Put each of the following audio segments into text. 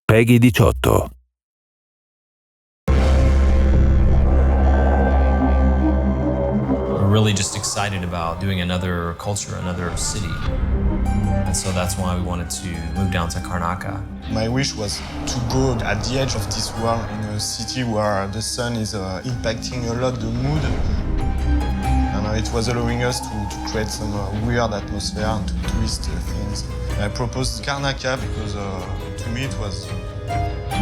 Peggy 18. We're really just excited about doing another culture, another city. And so that's why we wanted to move down to Karnaca. My wish was to go at the edge of this world in a city where the sun is impacting a lot the mood. And it was allowing us to create some weird atmosphere and to twist things. I proposed Karnaca because to me it was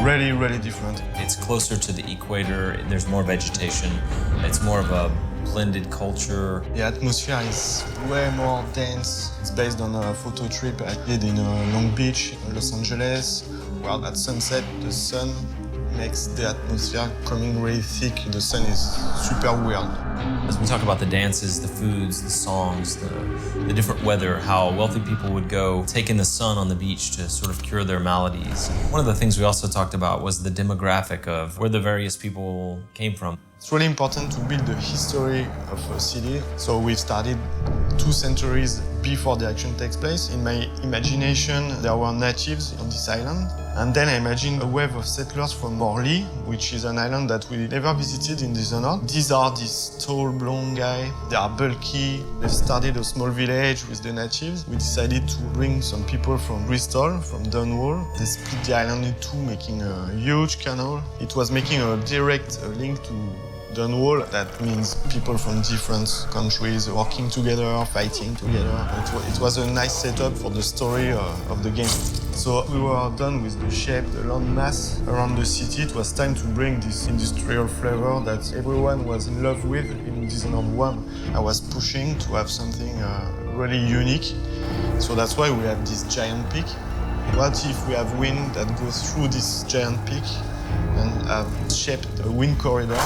really, really different. It's closer to the equator, there's more vegetation, it's more of a blended culture. The atmosphere is way more dense. It's based on a photo trip I did in Long Beach, Los Angeles, where at sunset the sun makes the atmosphere coming really thick. The sun is super weird. As we talk about the dances, the foods, the songs, the different weather, how wealthy people would go take in the sun on the beach to sort of cure their maladies. One of the things we also talked about was the demographic of where the various people came from. It's really important to build the history of a city. So we started 2 centuries before the action takes place. In my imagination, there were natives on this island. And then I imagined a wave of settlers from Morley, which is an island that we never visited in Dishonored. These are these tall, blonde guys. They are bulky. They've started a small village with the natives. We decided to bring some people from Bristol, from Dunwall. They split the island in 2, making a huge canal. It was making a direct link to Dunwall. That means people from different countries working together, fighting together. It was a nice setup for the story of the game. So we were done with the shape, the land mass around the city. It was time to bring this industrial flavor that everyone was in love with in Dishonored 1. I was pushing to have something really unique. So that's why we have this giant peak. What if we have wind that goes through this giant peak and have shaped a wind corridor?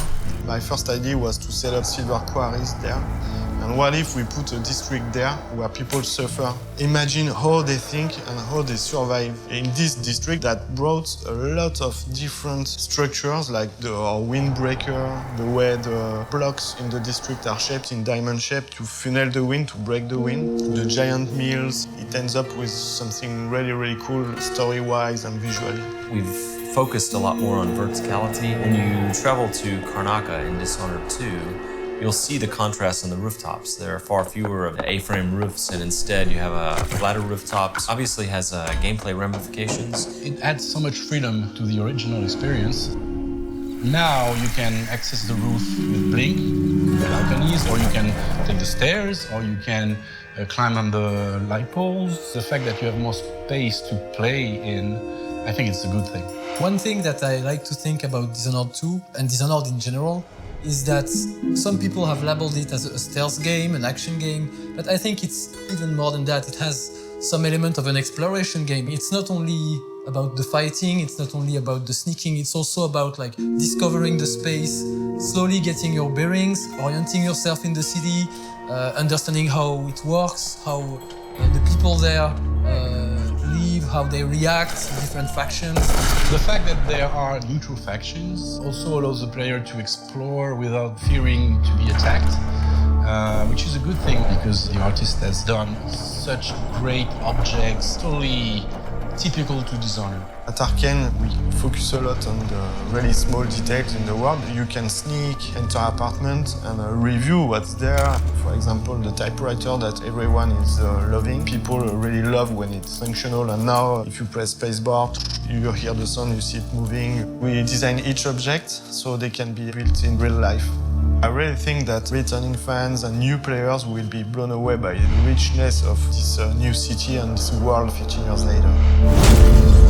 My first idea was to set up silver quarries there. And what if we put a district there where people suffer? Imagine how they think and how they survive. In this district that brought a lot of different structures, like the windbreaker, the way the blocks in the district are shaped in diamond shape to funnel the wind, to break the wind. The giant mills, it ends up with something really, really cool, story-wise and visually. We've focused a lot more on verticality. When you travel to Karnaca in Dishonored 2, you'll see the contrast on the rooftops. There are far fewer of the A-frame roofs, and instead you have a flatter rooftops. Obviously has gameplay ramifications. It adds so much freedom to the original experience. Now you can access the roof with blink, balconies, or you can take the stairs, or you can climb on the light poles. The fact that you have more space to play in, I think it's a good thing. One thing that I like to think about Dishonored 2 and Dishonored in general is that some people have labeled it as a stealth game, an action game, but I think it's even more than that. It has some element of an exploration game. It's not only about the fighting, it's not only about the sneaking, it's also about like discovering the space, slowly getting your bearings, orienting yourself in the city, understanding how it works, how the people there live, how they react, different factions. The fact that there are neutral factions also allows the player to explore without fearing to be attacked, which is a good thing because the artist has done such great objects, totally typical to Dishonored. At Arkane, we focus a lot on the really small details in the world. You can sneak, enter apartment and review what's there. For example, the typewriter that everyone is loving. People really love when it's functional, and now if you press spacebar, you hear the sound, you see it moving. We design each object so they can be built in real life. I really think that returning fans and new players will be blown away by the richness of this new city and this world 15 years later.